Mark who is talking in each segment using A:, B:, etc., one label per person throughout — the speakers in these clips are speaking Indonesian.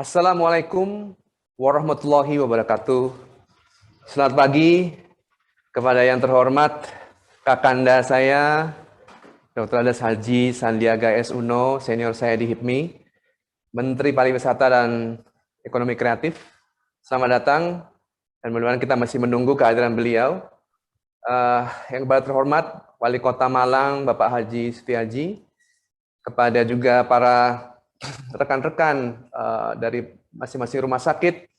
A: Assalamualaikum warahmatullahi wabarakatuh. Selamat pagi kepada yang terhormat Kakanda saya, Dr. Andes Haji Sandiaga S. Uno, senior saya di HIPMI, Menteri Pariwisata dan Ekonomi Kreatif. Selamat datang, dan mudah-mudahan kita masih menunggu kehadiran beliau. Yang paling terhormat, Wali Kota Malang, Bapak Haji Setiaji, kepada juga para rekan-rekan dari masing-masing rumah sakit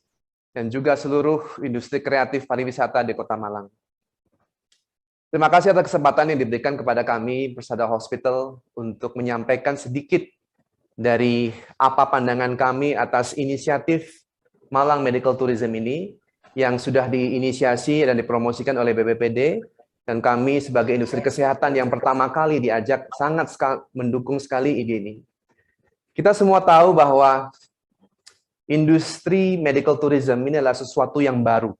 A: dan juga seluruh industri kreatif pariwisata di Kota Malang. Terima kasih atas kesempatan yang diberikan kepada kami Persada Hospital untuk menyampaikan sedikit dari apa pandangan kami atas inisiatif Malang Medical Tourism ini yang sudah diinisiasi dan dipromosikan oleh BPPD, dan kami sebagai industri kesehatan yang pertama kali diajak sangat mendukung sekali ide ini. Kita semua tahu bahwa industri medical tourism ini adalah sesuatu yang baru.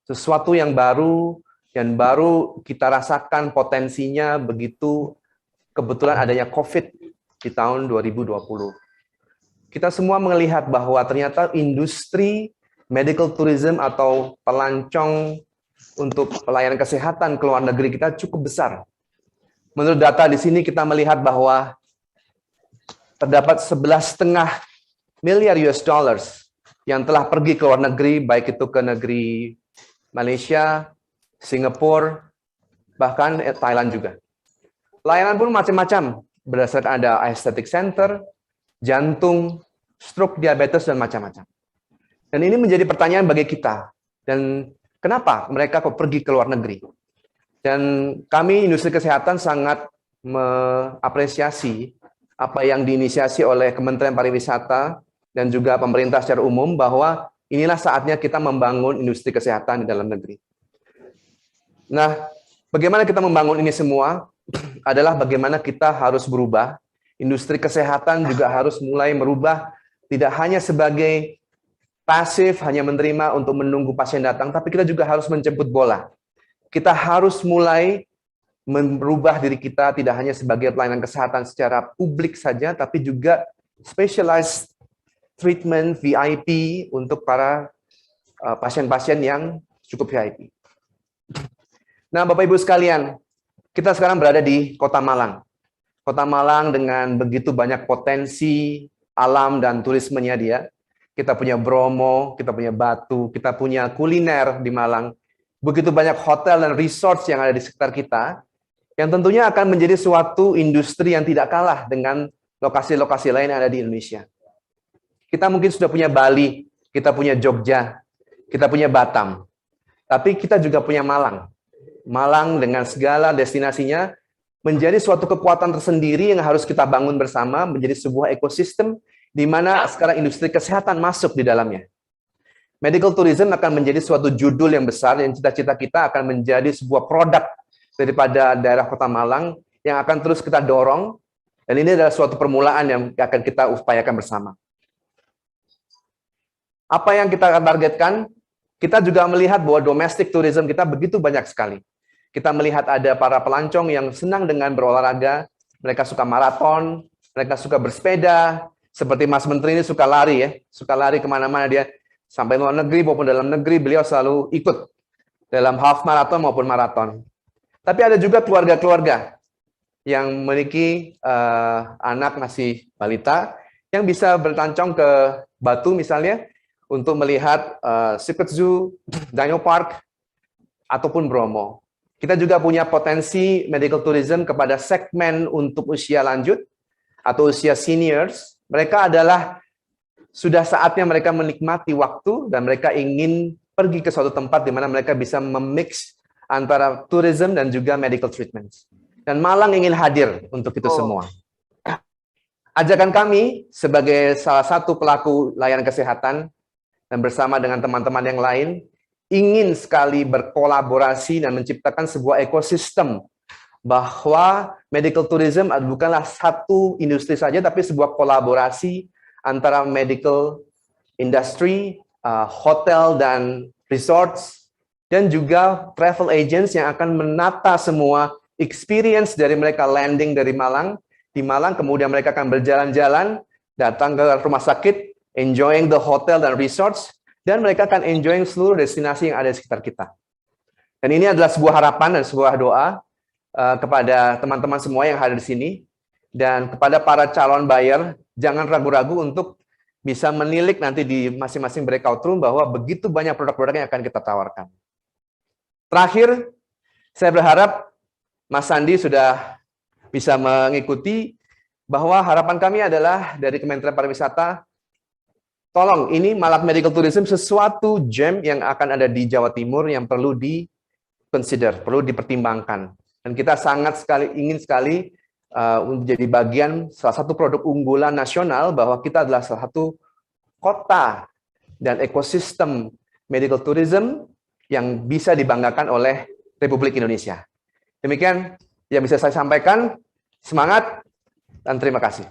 A: Sesuatu yang baru dan baru kita rasakan potensinya begitu kebetulan adanya COVID di tahun 2020. Kita semua melihat bahwa ternyata industri medical tourism atau pelancong untuk pelayanan kesehatan ke luar negeri kita cukup besar. Menurut data di sini kita melihat bahwa terdapat 11,5 miliar US dollars yang telah pergi ke luar negeri, baik itu ke negeri Malaysia, Singapura, bahkan Thailand juga. Layanan pun macam-macam, berdasarkan ada aesthetic center, jantung, stroke, diabetes, dan macam-macam. Dan ini menjadi pertanyaan bagi kita. Dan kenapa mereka kok pergi ke luar negeri? Dan kami industri kesehatan sangat mengapresiasi apa yang diinisiasi oleh Kementerian Pariwisata dan juga pemerintah secara umum, bahwa inilah saatnya kita membangun industri kesehatan di dalam negeri. Nah, bagaimana kita membangun ini semua adalah bagaimana kita harus berubah. Industri kesehatan juga harus mulai merubah, tidak hanya sebagai pasif, hanya menerima untuk menunggu pasien datang, tapi kita juga harus menjemput bola. Kita harus mulai merubah diri kita tidak hanya sebagai pelayanan kesehatan secara publik saja, tapi juga specialized treatment VIP untuk para pasien-pasien yang cukup VIP. Nah, Bapak Ibu sekalian, kita sekarang berada di Kota Malang. Kota Malang dengan begitu banyak potensi alam dan turismenya dia. Kita punya Bromo, kita punya Batu, kita punya kuliner di Malang. Begitu banyak hotel dan resort yang ada di sekitar kita, yang tentunya akan menjadi suatu industri yang tidak kalah dengan lokasi-lokasi lain yang ada di Indonesia. Kita mungkin sudah punya Bali, kita punya Jogja, kita punya Batam, tapi kita juga punya Malang. Malang dengan segala destinasinya menjadi suatu kekuatan tersendiri yang harus kita bangun bersama, menjadi sebuah ekosistem di mana sekarang industri kesehatan masuk di dalamnya. Medical tourism akan menjadi suatu judul yang besar, yang cita-cita kita akan menjadi sebuah produk daripada daerah Kota Malang yang akan terus kita dorong, dan ini adalah suatu permulaan yang akan kita upayakan bersama. Apa yang kita akan targetkan? Kita juga melihat bahwa domestic tourism kita begitu banyak sekali. Kita melihat ada para pelancong yang senang dengan berolahraga, mereka suka maraton, mereka suka bersepeda, seperti Mas Menteri ini suka lari ya, suka lari kemana-mana dia, sampai luar negeri maupun dalam negeri beliau selalu ikut dalam half marathon maupun maraton. Tapi ada juga keluarga-keluarga yang memiliki anak masih balita yang bisa bertancong ke Batu misalnya untuk melihat Secret Zoo, Dino Park, ataupun Bromo. Kita juga punya potensi medical tourism kepada segmen untuk usia lanjut atau usia seniors. Mereka adalah sudah saatnya mereka menikmati waktu dan mereka ingin pergi ke suatu tempat di mana mereka bisa memix antara tourism dan juga medical treatments. Dan Malang ingin hadir untuk itu semua. Ajakan kami sebagai salah satu pelaku layanan kesehatan dan bersama dengan teman-teman yang lain, ingin sekali berkolaborasi dan menciptakan sebuah ekosistem bahwa medical tourism bukanlah satu industri saja, tapi sebuah kolaborasi antara medical industry, hotel dan resorts, dan juga travel agents yang akan menata semua experience dari mereka landing dari Malang, di Malang, kemudian mereka akan berjalan-jalan, datang ke rumah sakit, enjoying the hotel dan resorts, dan mereka akan enjoying seluruh destinasi yang ada di sekitar kita. Dan ini adalah sebuah harapan dan sebuah doa kepada teman-teman semua yang hadir di sini, dan kepada para calon buyer, jangan ragu-ragu untuk bisa menilik nanti di masing-masing breakout room bahwa begitu banyak produk-produk yang akan kita tawarkan. Terakhir, saya berharap Mas Sandi sudah bisa mengikuti bahwa harapan kami adalah dari Kementerian Pariwisata, tolong ini Malak Medical Tourism sesuatu gem yang akan ada di Jawa Timur yang perlu di-consider, perlu dipertimbangkan. Dan kita sangat ingin sekali menjadi bagian salah satu produk unggulan nasional bahwa kita adalah salah satu kota dan ekosistem medical tourism yang bisa dibanggakan oleh Republik Indonesia. Demikian yang bisa saya sampaikan. Semangat dan terima kasih.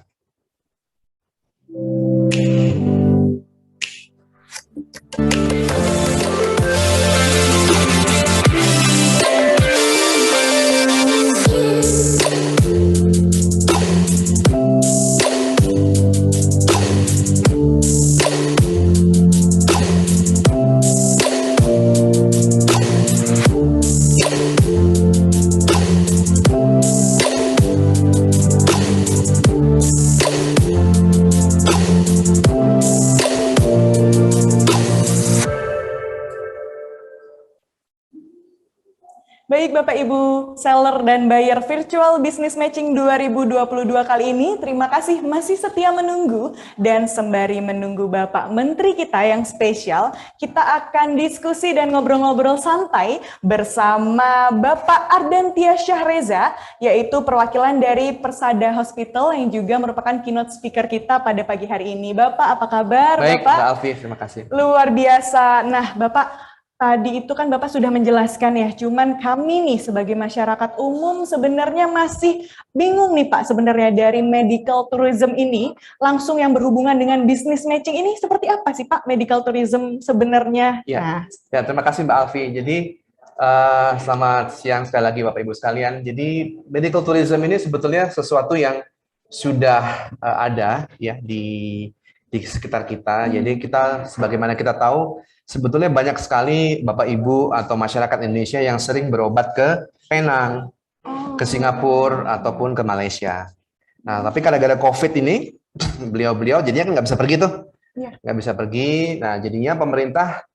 B: Baik Bapak Ibu seller dan buyer virtual business matching 2022 kali ini, terima kasih masih setia menunggu, dan sembari menunggu Bapak Menteri kita yang spesial, kita akan diskusi dan ngobrol-ngobrol santai bersama Bapak Ardantia Syahreza, yaitu perwakilan dari Persada Hospital yang juga merupakan keynote speaker kita pada pagi hari ini. Bapak, apa kabar?
A: Baik,
B: Bapak?
A: Mbak Alfi, terima kasih.
B: Luar biasa. Nah, Bapak, tadi itu kan Bapak sudah menjelaskan ya, cuman kami nih sebagai masyarakat umum sebenarnya masih bingung nih Pak, sebenarnya dari medical tourism ini, langsung yang berhubungan dengan business matching ini seperti apa sih Pak medical tourism sebenarnya?
A: Ya, ya terima kasih Mbak Alfi. Jadi selamat siang sekali lagi Bapak Ibu sekalian. Jadi medical tourism ini sebetulnya sesuatu yang sudah ada ya di sekitar kita. Jadi kita sebagaimana kita tahu, sebetulnya banyak sekali Bapak Ibu atau masyarakat Indonesia yang sering berobat ke Penang, ke Singapura, ataupun ke Malaysia. Nah, tapi gara-gara COVID ini, beliau-beliau jadinya kan nggak bisa pergi tuh. Nggak bisa pergi. Nah, jadinya pemerintah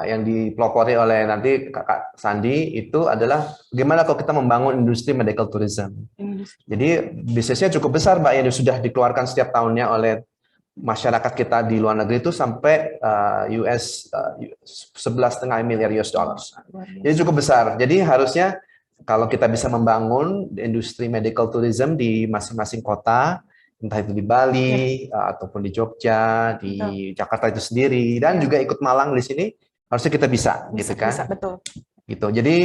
A: yang dipelopori oleh nanti Kakak Sandi itu adalah bagaimana kalau kita membangun industri medical tourism. Jadi bisnisnya cukup besar, Mbak, yang sudah dikeluarkan setiap tahunnya oleh masyarakat kita di luar negeri itu sampai US 11,5 miliar US dollars. Jadi cukup besar. Jadi harusnya kalau kita bisa membangun industri medical tourism di masing-masing kota, entah itu di Bali ataupun di Jogja, di Jakarta itu sendiri, dan juga ikut Malang di sini, harusnya kita bisa gitu kan?
B: Bisa, betul.
A: Gitu. Jadi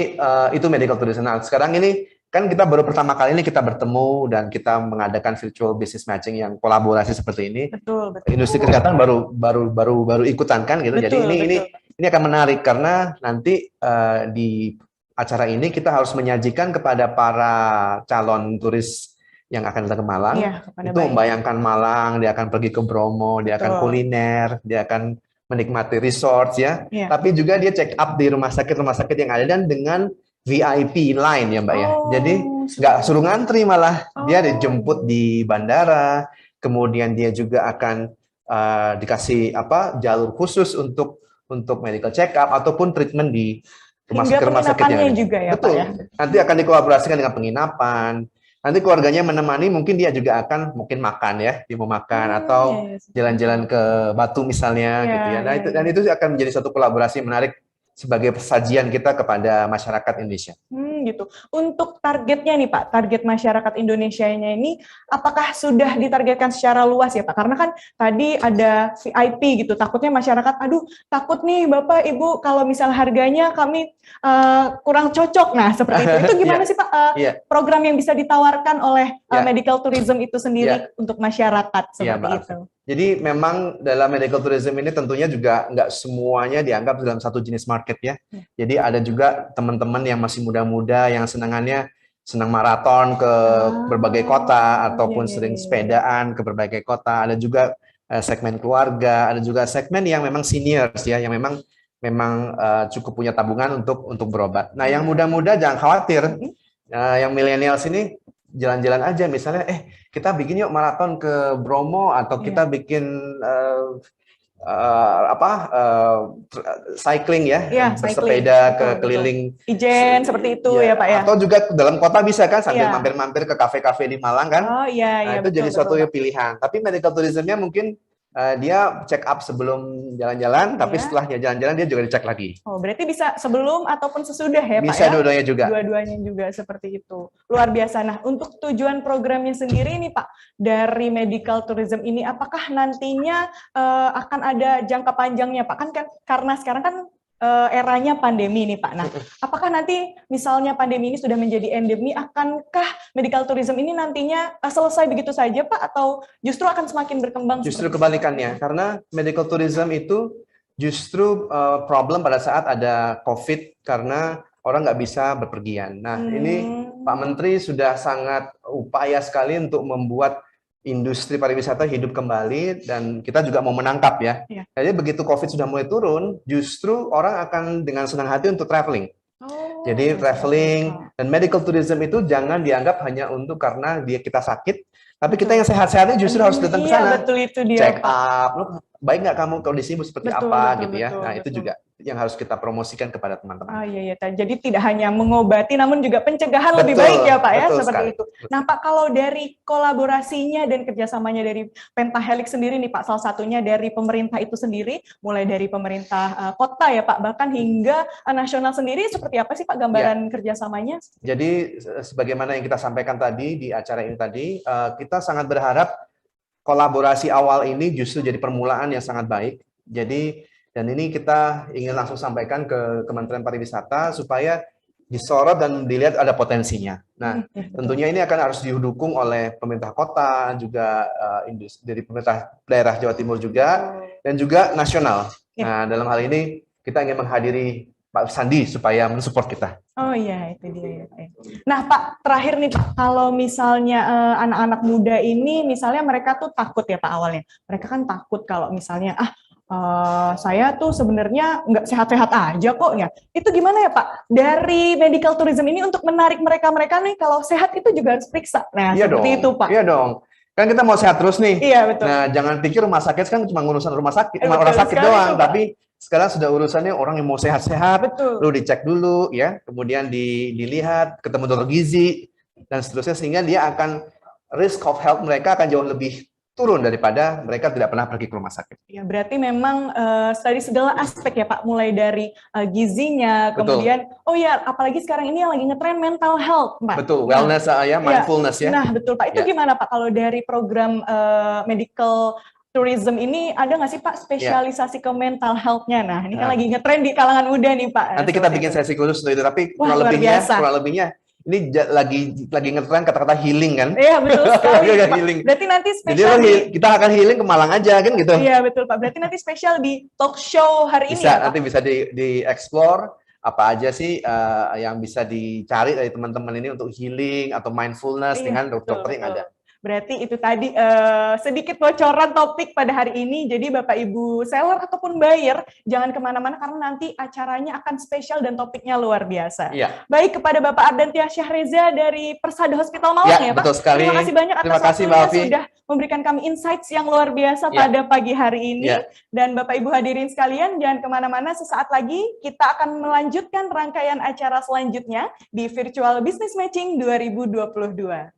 A: itu medical tourism. Nah, sekarang ini kan kita baru pertama kali ini kita bertemu dan kita mengadakan virtual business matching yang kolaborasi seperti ini.
B: Betul.
A: Industri kesehatan baru ikutan kan gitu.
B: Betul,
A: Jadi ini akan menarik karena nanti di acara ini kita harus menyajikan kepada para calon turis yang akan datang ke Malang, itu membayangkan Malang, dia akan pergi ke Bromo, dia akan kuliner, dia akan menikmati resort ya. Tapi juga dia check up di rumah sakit yang ada dan dengan VIP line ya Mbak ya. Jadi nggak suruh ngantri, malah dia dijemput di bandara, kemudian dia juga akan dikasih jalur khusus untuk medical check up ataupun treatment di rumah sakit yang ada.
B: Juga ya,
A: betul. Pak, ya? Nanti akan dikolaborasikan dengan penginapan. Nanti keluarganya menemani, mungkin dia juga akan makan ya, dia mau makan atau jalan-jalan ke Batu misalnya gitu ya. Nah, itu akan menjadi satu kolaborasi menarik sebagai sajian kita kepada masyarakat Indonesia.
B: Gitu. Untuk targetnya nih Pak, target masyarakat Indonesianya ini apakah sudah ditargetkan secara luas ya Pak? Karena kan tadi ada VIP gitu, takutnya masyarakat, aduh takut nih Bapak Ibu kalau misal harganya kami kurang cocok. Nah seperti itu gimana sih Pak program yang bisa ditawarkan oleh medical tourism itu sendiri untuk masyarakat seperti itu?
A: Jadi memang dalam medical tourism ini tentunya juga nggak semuanya dianggap dalam satu jenis market ya. Jadi ada juga teman-teman yang masih muda-muda yang senang maraton ke berbagai kota ataupun sering sepedaan ke berbagai kota. Ada juga segmen keluarga, ada juga segmen yang memang seniors ya, yang memang cukup punya tabungan untuk berobat. Nah, yang muda-muda jangan khawatir. Yang milenials ini jalan-jalan aja, misalnya kita bikin yuk maraton ke Bromo, atau kita bikin cycling ya, bersepeda ke keliling
B: Ijen seperti itu ya Pak ya.
A: Atau juga dalam kota bisa kan, sambil mampir-mampir ke kafe-kafe di Malang kan.
B: Oh iya,
A: nah, itu betul, jadi suatu pilihan. Tapi medical tourismnya mungkin dia check up sebelum jalan-jalan, tapi setelahnya jalan-jalan dia juga dicek lagi.
B: Oh, berarti bisa sebelum ataupun sesudah ya Pak ya?
A: Bisa dua-duanya juga.
B: Dua-duanya juga seperti itu. Luar biasa. Nah, untuk tujuan programnya sendiri nih Pak, dari medical tourism ini, apakah nantinya akan ada jangka panjangnya Pak? Kan karena sekarang kan eranya pandemi nih Pak. Nah, apakah nanti misalnya pandemi ini sudah menjadi endemi, akankah medical tourism ini nantinya selesai begitu saja Pak, atau justru akan semakin berkembang?
A: Justru kebalikannya, karena medical tourism itu justru problem pada saat ada COVID, karena orang nggak bisa berpergian. Nah, ini Pak Menteri sudah sangat upaya sekali untuk membuat industri pariwisata hidup kembali, dan kita juga mau menangkap ya. Jadi begitu COVID sudah mulai turun, justru orang akan dengan senang hati untuk traveling. Jadi traveling dan medical tourism itu jangan dianggap hanya untuk karena kita sakit, tapi kita yang sehat-sehatnya justru harus datang ke sana.
B: Betul, itu dia,
A: check up, loh, baik nggak kamu kondisimu seperti apa gitu ya. Nah, itu juga yang harus kita promosikan kepada teman-teman.
B: Iya. Jadi tidak hanya mengobati, namun juga pencegahan lebih baik ya Pak ya, seperti sekali. Itu. Nah Pak, kalau dari kolaborasinya dan kerjasamanya dari Pentahelix sendiri nih Pak, salah satunya dari pemerintah itu sendiri, mulai dari pemerintah kota ya Pak, bahkan hingga nasional sendiri, seperti apa sih Pak gambaran kerjasamanya? Jadi
A: sebagaimana yang kita sampaikan tadi di acara ini tadi, kita sangat berharap kolaborasi awal ini justru jadi permulaan yang sangat baik. Dan ini kita ingin langsung sampaikan ke Kementerian Pariwisata supaya disorot dan dilihat ada potensinya. Nah, tentunya ini akan harus didukung oleh pemerintah kota, juga dari pemerintah daerah Jawa Timur juga, dan juga nasional. Nah, dalam hal ini kita ingin menghadiri Pak Sandi supaya mensupport kita.
B: Oh iya, itu dia ya Pak. Nah Pak, terakhir nih Pak, kalau misalnya anak-anak muda ini, misalnya mereka tuh takut ya Pak awalnya. Mereka kan takut kalau misalnya, saya tuh sebenarnya nggak sehat-sehat aja kok ya. Itu gimana ya Pak? Dari medical tourism ini untuk menarik mereka nih, kalau sehat itu juga harus periksa. Nah, seperti itu Pak.
A: Iya dong. Kan kita mau sehat terus nih.
B: Iya, betul.
A: Nah, jangan pikir rumah sakit kan cuma urusan rumah sakit, orang sakit doang, tapi sekarang sudah urusannya orang yang mau sehat-sehat, lu dicek dulu ya, kemudian dilihat, ketemu dokter gizi dan seterusnya, sehingga dia akan risk of health mereka akan jauh lebih turun daripada mereka tidak pernah pergi ke rumah sakit.
B: Ya, berarti memang dari segala aspek ya Pak, mulai dari gizinya, kemudian apalagi sekarang ini yang lagi ngetren mental health, Pak.
A: Betul, wellness mindfulness ya.
B: Nah, betul Pak. Itu gimana Pak kalau dari program medical tourism ini, ada nggak sih Pak spesialisasi ke mental health-nya? Nah, ini kan lagi ngetren di kalangan muda nih Pak.
A: Nanti kita bikin sesi khusus untuk itu, tapi kurang lebihnya ini lagi ngetren kata-kata healing kan? Iya, betul sekali. Healing.
B: Berarti nanti
A: spesial kita akan healing ke Malang aja kan gitu.
B: Iya, betul Pak. Berarti nanti spesial di talk show hari ini ya Pak?
A: Nanti bisa di-explore apa aja sih yang bisa dicari dari teman-teman ini untuk healing atau mindfulness dengan dokter yang ada.
B: Berarti itu tadi sedikit bocoran topik pada hari ini. Jadi Bapak Ibu seller ataupun buyer jangan kemana-mana karena nanti acaranya akan spesial dan topiknya luar biasa.
A: Iya.
B: Baik, kepada Bapak Ardantia Syahreza dari Persada Hospital Malang ya Pak.
A: Betul sekali.
B: Terima kasih banyak atas waktunya sudah memberikan kami insights yang luar biasa pada pagi hari ini. Dan Bapak Ibu hadirin sekalian jangan kemana-mana, sesaat lagi kita akan melanjutkan rangkaian acara selanjutnya di Virtual Business Matching 2022.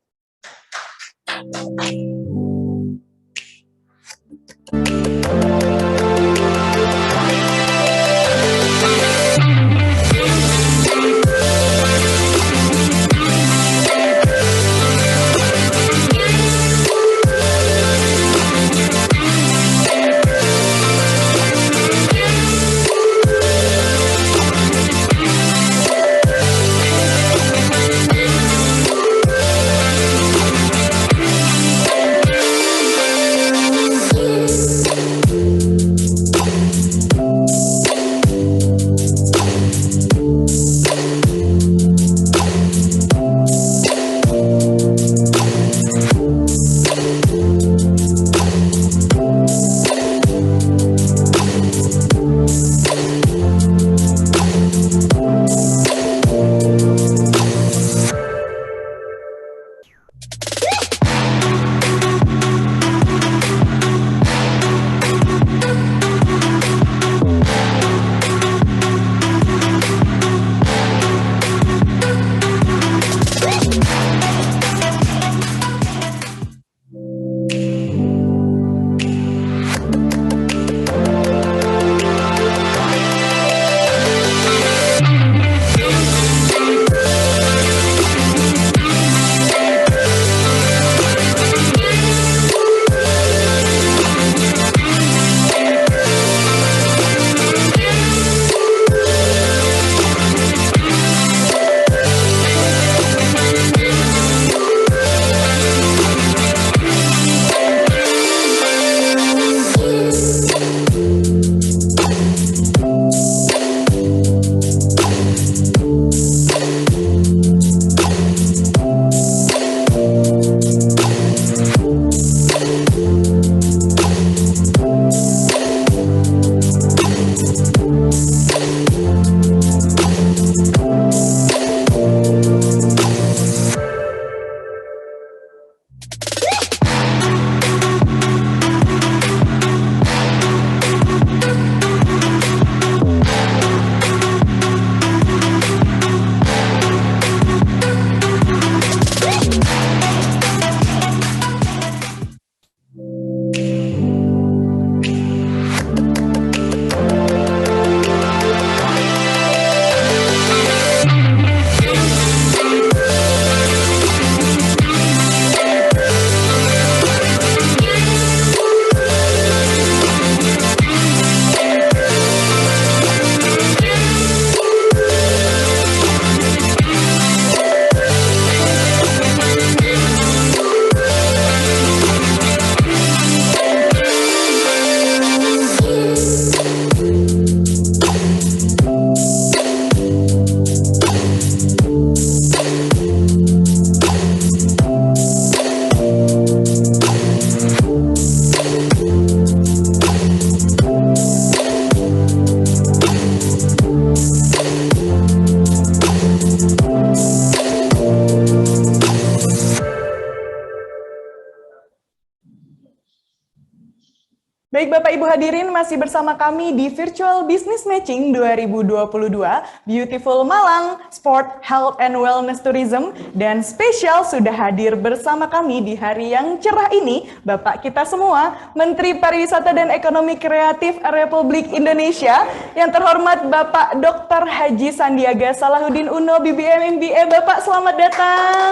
B: hadirin masih bersama kami di Virtual Business Matching 2022 Beautiful Malang Sport, Health and Wellness Tourism, dan spesial sudah hadir bersama kami di hari yang cerah ini Bapak kita semua, Menteri Pariwisata dan Ekonomi Kreatif Republik Indonesia, yang terhormat Bapak Dr. Haji Sandiaga Salahuddin Uno, BBM MBA. Bapak selamat datang.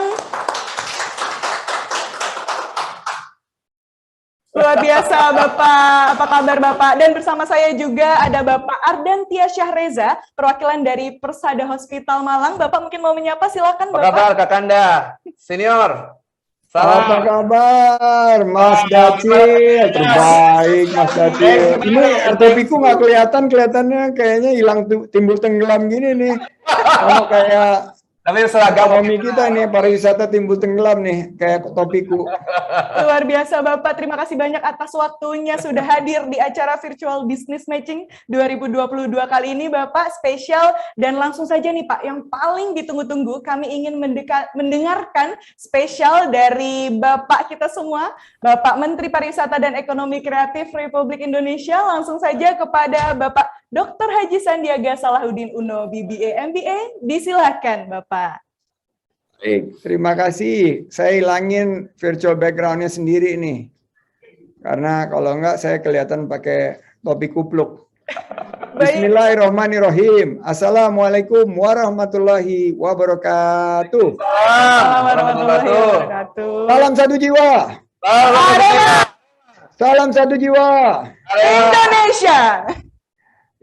B: Luar biasa Bapak, apa kabar Bapak? Dan bersama saya juga ada Bapak Ardantia Syahreza, perwakilan dari Persada Hospital Malang. Bapak mungkin mau menyapa, silakan Bapak.
A: Apa kabar Kakanda? Senior.
C: Salam. Apa kabar Mas Dacil? Terbaik Mas Dacil. Ini RTP-ku nggak kelihatannya kayaknya hilang timbul tenggelam gini nih. Kalau kayak
A: tapi seragam
C: ekonomi kita nih, pariwisata timbul tenggelam nih, kayak topiku.
B: Luar biasa Bapak, terima kasih banyak atas waktunya sudah hadir di acara Virtual Business Matching 2022 kali ini Bapak, spesial. Dan langsung saja nih Pak, yang paling ditunggu-tunggu, kami ingin mendengarkan spesial dari Bapak kita semua, Bapak Menteri Pariwisata dan Ekonomi Kreatif Republik Indonesia. Langsung saja kepada Bapak Dr. Haji Sandiaga Salahuddin Uno, BBA MBA, disilakan Bapak.
C: Baik, terima kasih. Saya hilangin virtual background-nya sendiri nih. Karena kalau enggak saya kelihatan pakai topi kupluk. Bismillahirrahmanirrahim. Assalamualaikum warahmatullahi wabarakatuh.
B: Warahmatullahi wabarakatuh.
C: Salam satu jiwa. Salam satu jiwa.
B: Indonesia.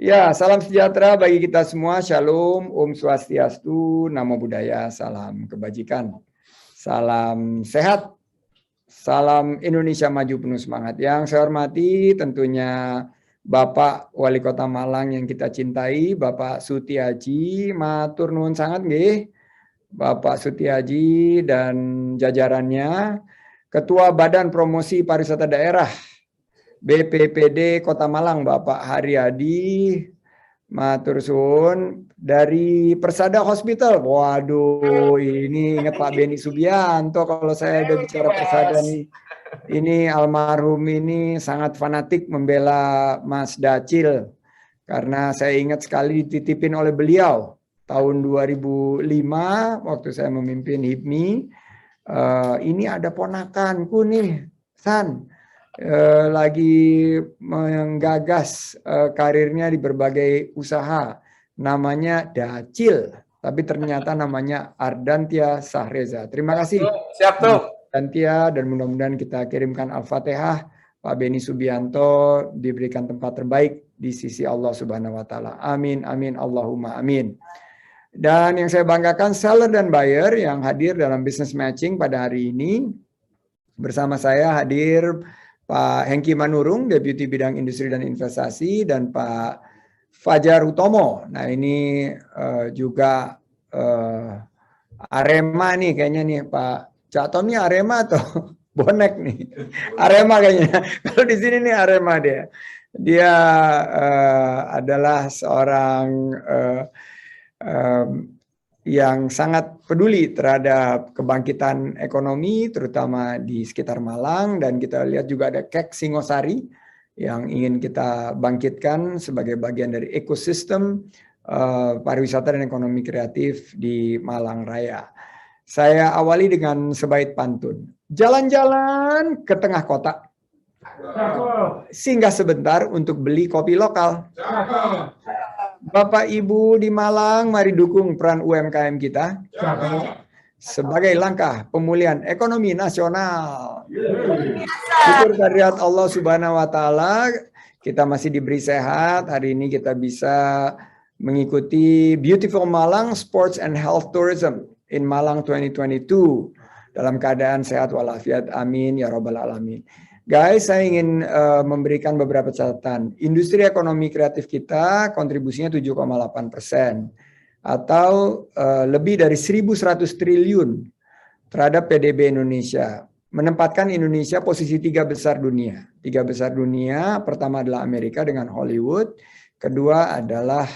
C: Ya, salam sejahtera bagi kita semua. Shalom, Om Swastiastu, Namo Buddhaya, salam kebajikan, salam sehat, salam Indonesia maju penuh semangat. Yang saya hormati tentunya Bapak Wali Kota Malang yang kita cintai, Bapak Sutiaji, matur nuwun sangat nggih. Bapak Sutiaji dan jajarannya, Ketua Badan Promosi Pariwisata Daerah BPPD Kota Malang, Bapak Haryadi, matur suwun, dari Persada Hospital. Waduh, ini ingat Pak Beni Subianto kalau saya ada bicara Persada nih. Ini almarhum ini sangat fanatik membela Mas Dacil. Karena saya ingat sekali dititipin oleh beliau tahun 2005 waktu saya memimpin HIPMI. Ini ada ponakanku nih, San. Lagi menggagas karirnya di berbagai usaha, namanya Dacil, tapi ternyata namanya Ardantia Syahreza. Terima kasih.
A: Siap tuh.
C: Ardantia, dan mudah-mudahan kita kirimkan Al-Fatihah. Pak Beni Subianto diberikan tempat terbaik di sisi Allah Subhanahu wa taala. Amin amin Allahumma amin. Dan yang saya banggakan, seller dan buyer yang hadir dalam business matching pada hari ini. Bersama saya hadir Pak Hengki Manurung, Deputi Bidang Industri dan Investasi, dan Pak Fajar Utomo. Nah ini juga Arema nih kayaknya nih, Pak Cak Tom nih Arema atau bonek nih? Arema kayaknya. Kalau di sini nih Arema dia. Dia adalah seorang yang sangat peduli terhadap kebangkitan ekonomi, terutama di sekitar Malang, dan kita lihat juga ada Kek Singosari yang ingin kita bangkitkan sebagai bagian dari ekosistem pariwisata dan ekonomi kreatif di Malang Raya. Saya awali dengan sebaik pantun. Jalan-jalan ke tengah kota, singgah sebentar untuk beli kopi lokal. Bapak Ibu di Malang, mari dukung peran UMKM kita sebagai langkah pemulihan ekonomi nasional. Syukur kehadirat Allah Subhanahu wa taala, kita masih diberi sehat. Hari ini kita bisa mengikuti Beautiful Malang Sports and Health Tourism in Malang 2022 dalam keadaan sehat walafiat. Amin ya rabbal alamin. Guys, saya ingin memberikan beberapa catatan. Industri ekonomi kreatif kita kontribusinya 7,8% atau lebih dari 1.100 triliun terhadap PDB Indonesia. Menempatkan Indonesia posisi 3 besar dunia. 3 besar dunia, pertama adalah Amerika dengan Hollywood, kedua adalah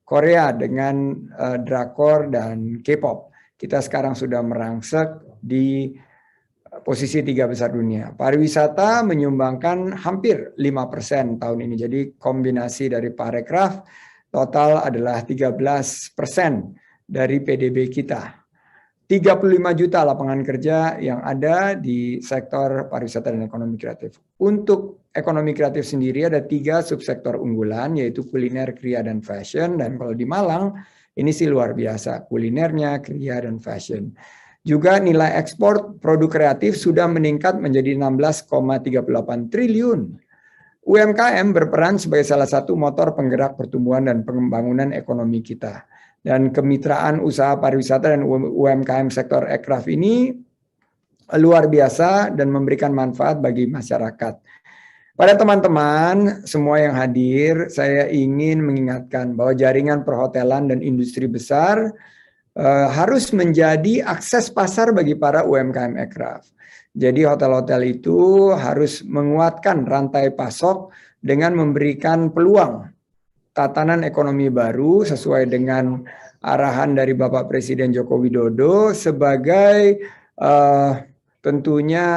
C: Korea dengan drakor dan K-pop. Kita sekarang sudah merangsek di posisi 3 besar dunia. Pariwisata menyumbangkan hampir 5% tahun ini. Jadi kombinasi dari parekraf total adalah 13% dari PDB kita. 35 juta lapangan kerja yang ada di sektor pariwisata dan ekonomi kreatif. Untuk ekonomi kreatif sendiri ada 3 subsektor unggulan, yaitu kuliner, kria, dan fashion. Dan kalau di Malang, ini sih luar biasa, kulinernya, kria, dan fashion. Juga nilai ekspor produk kreatif sudah meningkat menjadi 16,38 triliun. UMKM berperan sebagai salah satu motor penggerak pertumbuhan dan pembangunan ekonomi kita. Dan kemitraan usaha pariwisata dan UMKM sektor ekraf ini luar biasa dan memberikan manfaat bagi masyarakat. Pada teman-teman semua yang hadir, saya ingin mengingatkan bahwa jaringan perhotelan dan industri besar harus menjadi akses pasar bagi para UMKM ekraf. Jadi hotel-hotel itu harus menguatkan rantai pasok dengan memberikan peluang tatanan ekonomi baru sesuai dengan arahan dari Bapak Presiden Joko Widodo sebagai tentunya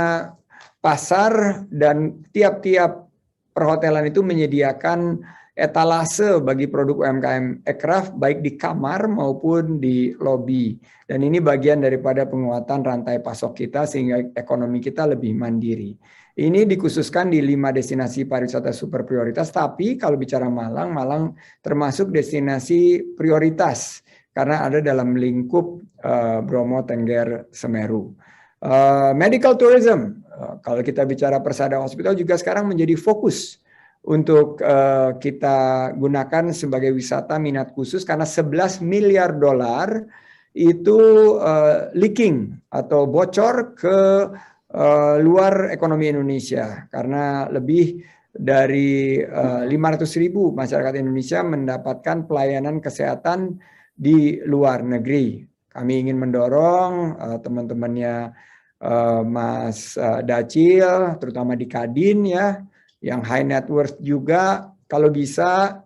C: pasar, dan tiap-tiap perhotelan itu menyediakan etalase bagi produk UMKM ekraf baik di kamar maupun di lobi. Dan ini bagian daripada penguatan rantai pasok kita sehingga ekonomi kita lebih mandiri. Ini dikhususkan di 5 destinasi pariwisata super prioritas, tapi kalau bicara Malang, Malang termasuk destinasi prioritas karena ada dalam lingkup Bromo, Tengger, Semeru. Medical tourism, kalau kita bicara Persada Hospital juga sekarang menjadi fokus untuk kita gunakan sebagai wisata minat khusus karena 11 miliar dolar itu leaking atau bocor ke luar ekonomi Indonesia karena lebih dari 500.000 masyarakat Indonesia mendapatkan pelayanan kesehatan di luar negeri. Kami ingin mendorong teman-temannya Mas Dacil, terutama di Kadin ya, yang high net worth juga, kalau bisa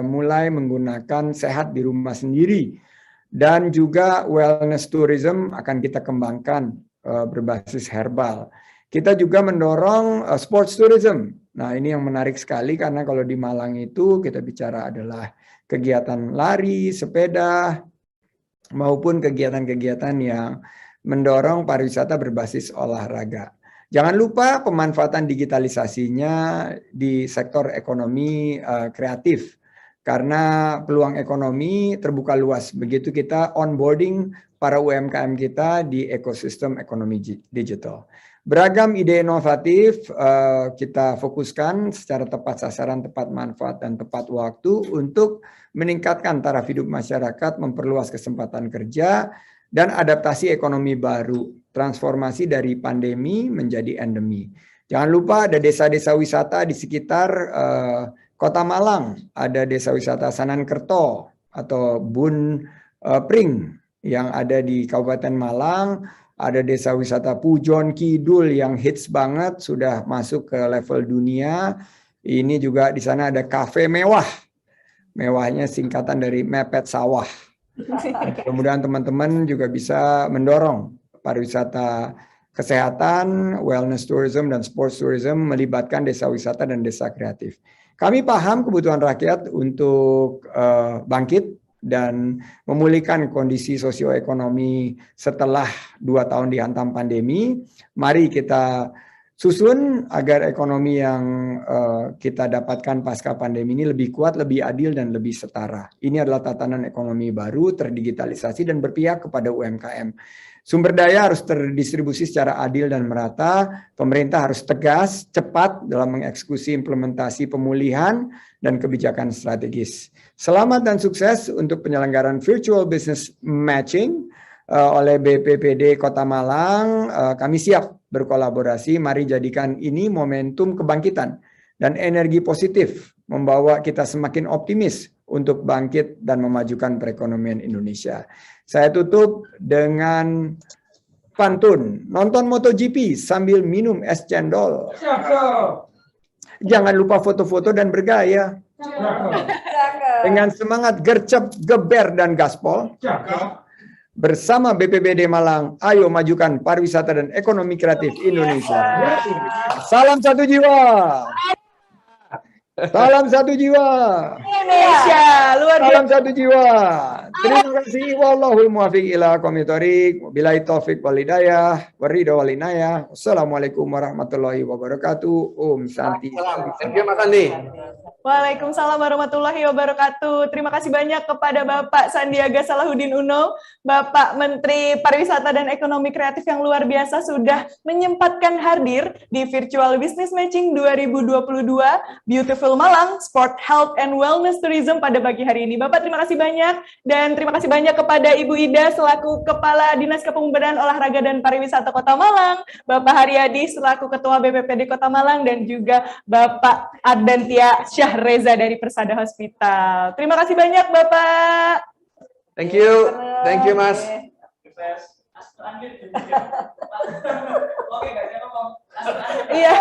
C: mulai menggunakan sehat di rumah sendiri. Dan juga wellness tourism akan kita kembangkan berbasis herbal. Kita juga mendorong sports tourism. Nah, ini yang menarik sekali karena kalau di Malang itu kita bicara adalah kegiatan lari, sepeda, maupun kegiatan-kegiatan yang mendorong pariwisata berbasis olahraga. Jangan lupa pemanfaatan digitalisasinya di sektor ekonomi kreatif. Karena peluang ekonomi terbuka luas begitu kita onboarding para UMKM kita di ekosistem ekonomi digital. Beragam ide inovatif kita fokuskan secara tepat sasaran, tepat manfaat, dan tepat waktu untuk meningkatkan taraf hidup masyarakat, memperluas kesempatan kerja, dan adaptasi ekonomi baru, transformasi dari pandemi menjadi endemi. Jangan lupa ada desa-desa wisata di sekitar Kota Malang, ada desa wisata Sanankerto atau Bun Pring yang ada di Kabupaten Malang, ada desa wisata Pujon Kidul yang hits banget, sudah masuk ke level dunia. Ini juga di sana ada kafe mewah. Mewahnya singkatan dari mepet sawah. Mudah-mudahan teman-teman juga bisa mendorong pariwisata kesehatan, wellness tourism, dan sports tourism melibatkan desa wisata dan desa kreatif. Kami paham kebutuhan rakyat untuk bangkit dan memulihkan kondisi sosioekonomi setelah 2 tahun dihantam pandemi. Mari kita susun agar ekonomi yang kita dapatkan pasca pandemi ini lebih kuat, lebih adil, dan lebih setara. Ini adalah tatanan ekonomi baru, terdigitalisasi, dan berpihak kepada UMKM. Sumber daya harus terdistribusi secara adil dan merata. Pemerintah harus tegas, cepat dalam mengeksekusi implementasi pemulihan dan kebijakan strategis. Selamat dan sukses untuk penyelenggaraan virtual business matching oleh BPPD Kota Malang. Kami siap berkolaborasi. Mari jadikan ini momentum kebangkitan dan energi positif, membawa kita semakin optimis untuk bangkit dan memajukan perekonomian Indonesia. Saya tutup dengan pantun. Nonton MotoGP sambil minum es cendol. Jangan lupa foto-foto dan bergaya. Dengan semangat gercep, geber, dan gaspol. bersama BPBD Malang, ayo majukan pariwisata dan ekonomi kreatif Indonesia. Salam satu jiwa. Salam satu jiwa.
B: Indonesia, luar biasa.
C: Salam satu jiwa. Terima kasih. Wallahul muwaffiq ila aqwamit thoriq. Wabillahi taufiq wal hidayah. Waridho wal inayah. Wassalamualaikum warahmatullahi wabarakatuh. Om Santi.
A: Thank you Mas Andi.
B: Waalaikumsalam warahmatullahi wabarakatuh. Terima kasih banyak kepada Bapak Sandiaga Salahuddin Uno, Bapak Menteri Pariwisata dan Ekonomi Kreatif yang luar biasa sudah menyempatkan hadir di Virtual Business Matching 2022 Beautiful Malang Sport Health and Wellness Tourism pada pagi hari ini. Bapak terima kasih banyak dan terima kasih banyak kepada Ibu Ida selaku Kepala Dinas Kepemudaan Olahraga dan Pariwisata Kota Malang, Bapak Haryadi selaku Ketua BPPD Kota Malang dan juga Bapak Ardantia Reza dari Persada Hospital. Terima kasih banyak, Bapak.
A: Thank you Mas.
B: Iya.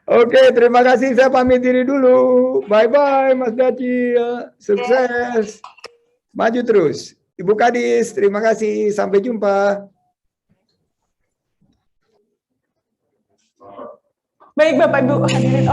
C: Oke, terima kasih. Saya pamit diri dulu. Bye-bye, Mas Daci. Sukses. Maju terus. Ibu Kadis, terima kasih. Sampai jumpa.
B: Baik Bapak Ibu hadirin.